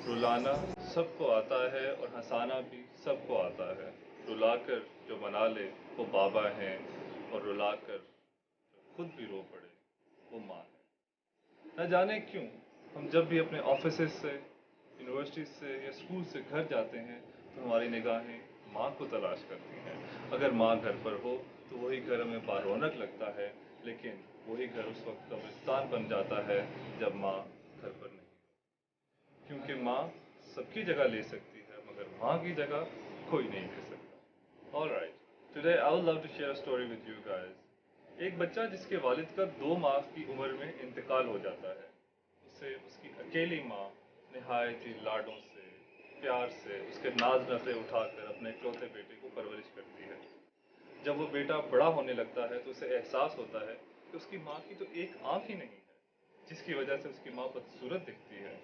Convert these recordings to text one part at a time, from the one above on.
रुलाना सबको आता है और हंसाना भी सबको आता है। रुलाकर जो मना ले वो बाबा हैं, और रुलाकर जो खुद भी रो पड़े वो माँ है। न जाने क्यों हम जब भी अपने ऑफिस से, यूनिवर्सिटी से या स्कूल से घर जाते हैं तो हमारी निगाहें माँ को तलाश करती हैं। अगर माँ घर पर हो तो वही घर हमें बारौनक लगता है, लेकिन वही घर उस वक्त कब्रिस्तान बन जाता है जब माँ घर पर नहीं हो। क्योंकि माँ सबकी जगह ले सकती है, मगर माँ की जगह कोई नहीं ले सकता। Alright, today I would love to share a story with you guys. एक बच्चा जिसके वालिद का 2 माह की उम्र में इंतकाल हो जाता है, उसे उसकी अकेली माँ निहायत ही लाडों से, प्यार से, उसके नाज नखरे उठाकर अपने इकलौते बेटे को परवरिश करती है। जब वो बेटा बड़ा होने लगता है तो उसे एहसास होता है कि उसकी माँ की तो एक आंख ही नहीं है, जिसकी वजह से उसकी माँ बदसूरत दिखती है।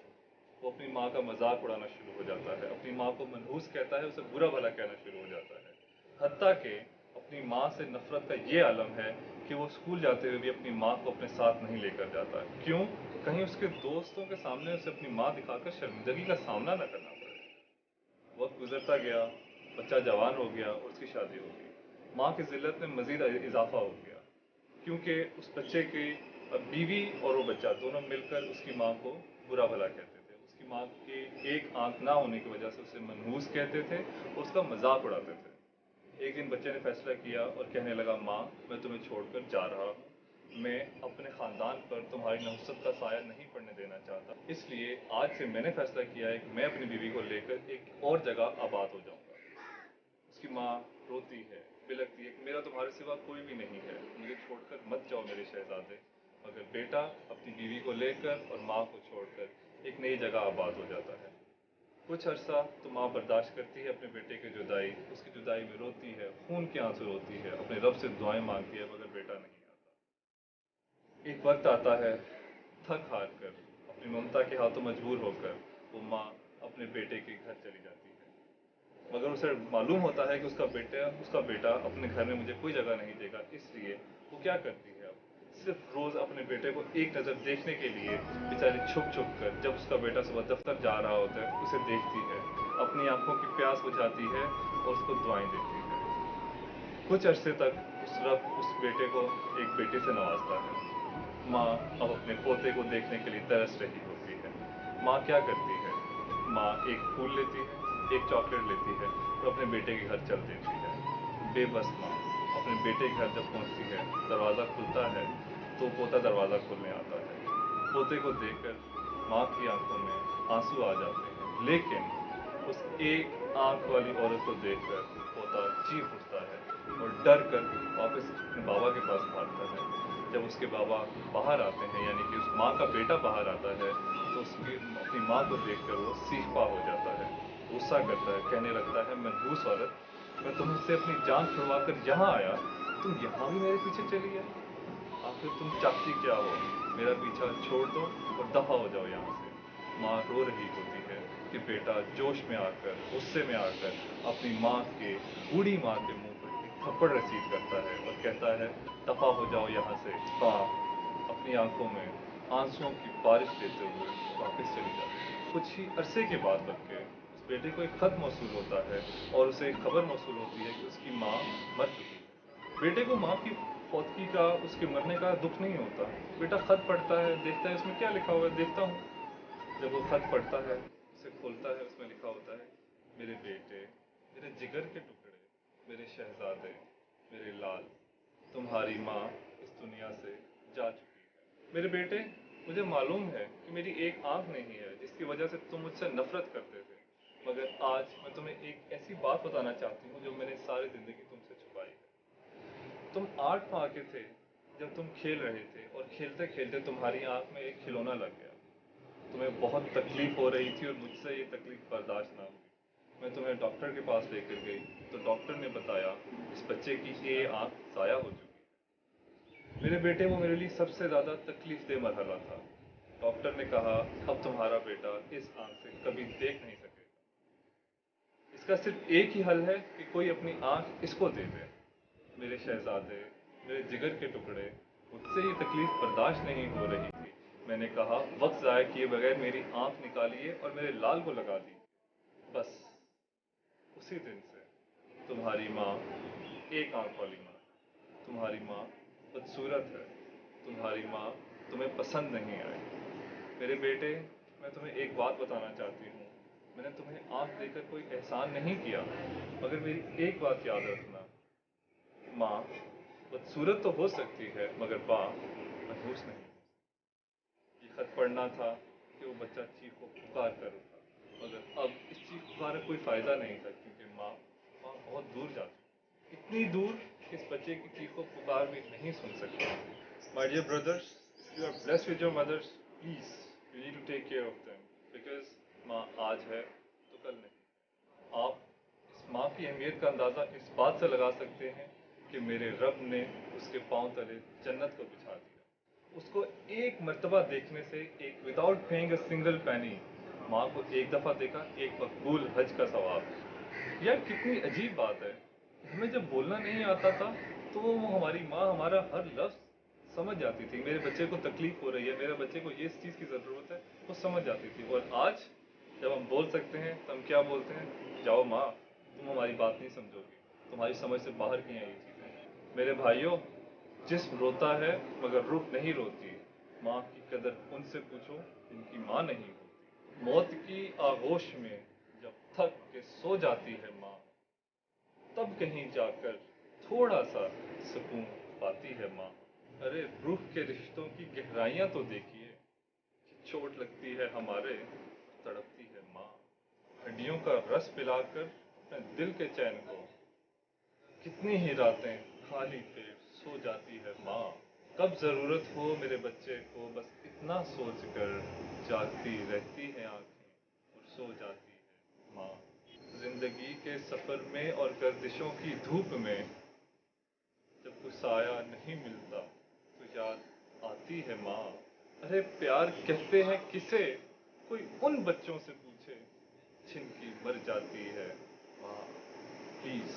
वो अपनी माँ का मजाक उड़ाना शुरू हो जाता है, अपनी माँ को मनहूस कहता है, उसे बुरा भला कहना शुरू हो जाता है। हत्ता कि अपनी माँ से नफरत का ये आलम है कि वो स्कूल जाते हुए भी अपनी माँ को अपने साथ नहीं लेकर जाता। क्यों? कहीं उसके दोस्तों के सामने उसे अपनी माँ दिखाकर शर्मिंदगी का सामना न करना पड़े। वक्त गुजरता गया, बच्चा जवान हो गया और उसकी शादी हो गई। माँ की जिल्लत में मजीद इजाफा हो गया, क्योंकि उस बच्चे की बीवी और वो बच्चा दोनों मिलकर उसकी माँ को बुरा भला कहते थे। उसकी माँ की एक आंख ना होने की वजह से उसे मनहूस कहते थे और उसका मजाक उड़ाते थे। एक दिन बच्चे ने फैसला किया और कहने लगा, माँ मैं तुम्हें छोड़कर जा रहा हूँ, मैं अपने ख़ानदान पर तुम्हारी नहुसत का साया नहीं पड़ने देना चाहता, इसलिए आज से मैंने फैसला किया है कि मैं अपनी बीवी को लेकर एक और जगह आबाद हो जाऊँगा। उसकी माँ रोती है, बिलखती है कि मेरा तुम्हारे सिवा कोई भी नहीं है, मुझे छोड़कर मत जाओ मेरे शहजादे। मगर बेटा अपनी बीवी को लेकर और माँ को छोड़कर एक नई जगह आबाद हो जाता है। कुछ अरसा तो माँ बर्दाश्त करती है अपने बेटे की जुदाई, उसकी जुदाई में रोती है, खून के आंसू रोती है, अपने रब से दुआएं मांगती है, मगर बेटा नहीं आता। एक वक्त आता है, थक हार कर, अपनी ममता के हाथों मजबूर होकर वो माँ अपने बेटे के घर चली जाती है। मगर उसे मालूम होता है कि उसका बेटा अपने घर में मुझे कोई जगह नहीं देगा, इसलिए वो क्या करती है, अब सिर्फ रोज़ अपने बेटे को एक नज़र देखने के लिए बेचारी छुप छुप कर, जब उसका बेटा सुबह दफ्तर जा रहा होता है, उसे देखती है, अपनी आंखों की प्यास बुझाती है और उसको दुआएं देती है। कुछ अरसे तक उस रब उस बेटे को एक बेटे से नवाजता है। माँ अब अपने पोते को देखने के लिए तरस रही होती है। माँ क्या करती है? माँ एक फूल लेती है, एक चॉकलेट लेती है और अपने बेटे के घर चल देती है। बेबस माँ अपने बेटे के घर जब पहुँचती है, दरवाज़ा खुलता है तो पोता दरवाज़ा खोलने आता है। पोते को देखकर माँ की आंखों में आंसू आ जाते हैं, लेकिन उस एक आंख वाली औरत को देखकर पोता चीख उठता है और डर कर वापस अपने बाबा के पास भागता है। जब उसके बाबा बाहर आते हैं, यानी कि उस माँ का बेटा बाहर आता है, तो उसकी अपनी माँ को देखकर वो सीखपा हो जाता है, गुस्सा करता है, कहने लगता है, मनहूस औरत, मैं तुमसे अपनी जान छुड़वा कर यहाँ आया, तुम यहाँ भी मेरे पीछे चली आई? आखिर तुम चाहती क्या हो? मेरा पीछा छोड़ दो और दफा हो जाओ यहाँ से। माँ रो रही होती है कि बेटा जोश में आकर, गुस्से में आकर अपनी माँ के, बूढ़ी माँ के मुंह पर एक थप्पड़ रसीद करता है और कहता है, दफा हो जाओ यहाँ से। माँ अपनी आंखों में आंसुओं की बारिश लेते हुए वापस चली जाती है। कुछ ही अरसे के बाद बल्कि उस बेटे को एक खत मौसूल होता है और उसे एक खबर मौसूल होती है कि उसकी माँ मर चुकी है। बेटे को माँ की फौतगी का, उसके मरने का दुख नहीं होता। बेटा खत पढ़ता है, देखता है उसमें क्या लिखा हुआ है, देखता हूँ। जब वो खत पढ़ता है, उसे खोलता है, उसमें लिखा होता है, मेरे बेटे, मेरे जिगर के टुकड़े, मेरे शहजादे, मेरे लाल, तुम्हारी माँ इस दुनिया से जा चुकी है। मेरे बेटे, मुझे मालूम है कि मेरी एक आंख नहीं है, जिसकी वजह से तुम मुझसे नफरत करते थे, मगर आज मैं तुम्हें एक ऐसी बात बताना चाहती हूँ जो मैंने सारी ज़िंदगी तुमसे छुपाई है। तुम 8 माह के थे जब तुम खेल रहे थे और खेलते खेलते तुम्हारी आंख में एक खिलौना लग गया। तुम्हें बहुत तकलीफ हो रही थी और मुझसे ये तकलीफ बर्दाश्त ना हुई। मैं तुम्हें डॉक्टर के पास लेकर गई तो डॉक्टर ने बताया, इस बच्चे की ये आंख ज़ाया हो चुकी है। मेरे बेटे, वो मेरे लिए सबसे ज़्यादा तकलीफ दे मरहला था। डॉक्टर ने कहा, अब तुम्हारा बेटा इस आंख से कभी देख नहीं सकेगा। इसका सिर्फ एक ही हल है कि कोई अपनी आंख इसको दे दे। मेरे शहजादे, मेरे जिगर के टुकड़े, मुझसे ये तकलीफ बर्दाश्त नहीं हो रही थी, میں نے کہا وقت ضائع کیے بغیر میری آنکھ نکالیے اور میرے لال کو لگا دی. بس اسی دن سے تمہاری ماں ایک آنکھ والی ماں ہے. تمہاری ماں بدصورت ہے. تمہاری ماں تمہیں پسند نہیں آئی. میرے بیٹے، میں تمہیں ایک بات بتانا چاہتی ہوں. میں نے تمہیں آنکھ دے کر کوئی احسان نہیں کیا، مگر میری ایک بات یاد رکھنا. ماں بدصورت تو ہو سکتی ہے مگر ماں منحوس نہیں. یہ خط پڑھنا تھا کہ وہ بچہ چیخ و پکار کر اٹھا، مگر اب اس چیخ پکار کا کوئی فائدہ نہیں تھا، کیونکہ ماں بہت دور جا چکی، اتنی دور کہ اس بچے کی چیخ و پکار بھی نہیں سن سکتی. My dear brothers, if you are blessed with your mothers, please, you need to take care of them. Because ماں آج ہے تو کل نہیں. آپ اس ماں کی اہمیت کا اندازہ اس بات سے لگا سکتے ہیں کہ میرے رب نے اس کے پاؤں تلے جنت کو بچھا دیا. اس کو ایک مرتبہ دیکھنے سے، ایک without paying a single penny, ماں کو ایک دفعہ دیکھا ایک مقبول حج کا ثواب. یار کتنی عجیب بات ہے. ہمیں جب بولنا نہیں آتا تھا تو وہ ہماری ماں ہمارا ہر لفظ سمجھ جاتی تھی. میرے بچے کو تکلیف ہو رہی ہے، میرے بچے کو اس چیز کی ضرورت ہے، وہ سمجھ جاتی تھی. اور آج جب ہم بول سکتے ہیں تو ہم کیا بولتے ہیں؟ جاؤ ماں، تم ہماری بات نہیں سمجھو گی، تمہاری سمجھ سے باہر کی ہیں یہ چیزیں. میرے بھائیوں، جسم روتا ہے مگر روح نہیں روتی. ماں کی قدر ان سے پوچھو جن کی ماں نہیں ہوتی. موت کی آغوش میں جب تھک کے سو جاتی ہے ماں، تب کہیں جا کر تھوڑا سا سکون پاتی ہے ماں. ارے روح کے رشتوں کی گہرائیاں تو دیکھیے. چوٹ لگتی ہے ہمارے، تڑپتی ہے ماں. ہڈیوں کا رس پلا کر اپنے دل کے چین کو، کتنی ہی راتیں خالی پیٹ سو جاتی ہے ماں. کب ضرورت ہو میرے بچے کو بس اتنا سوچ کر، جاگتی رہتی ہیں آنکھیں اور سو جاتی ہے ماں. زندگی کے سفر میں اور گردشوں کی دھوپ میں جب کوئی سایہ نہیں ملتا تو یاد آتی ہے ماں. ارے پیار کہتے ہیں کسے، کوئی ان بچوں سے پوچھے جن کی مر جاتی ہے ماں. پلیز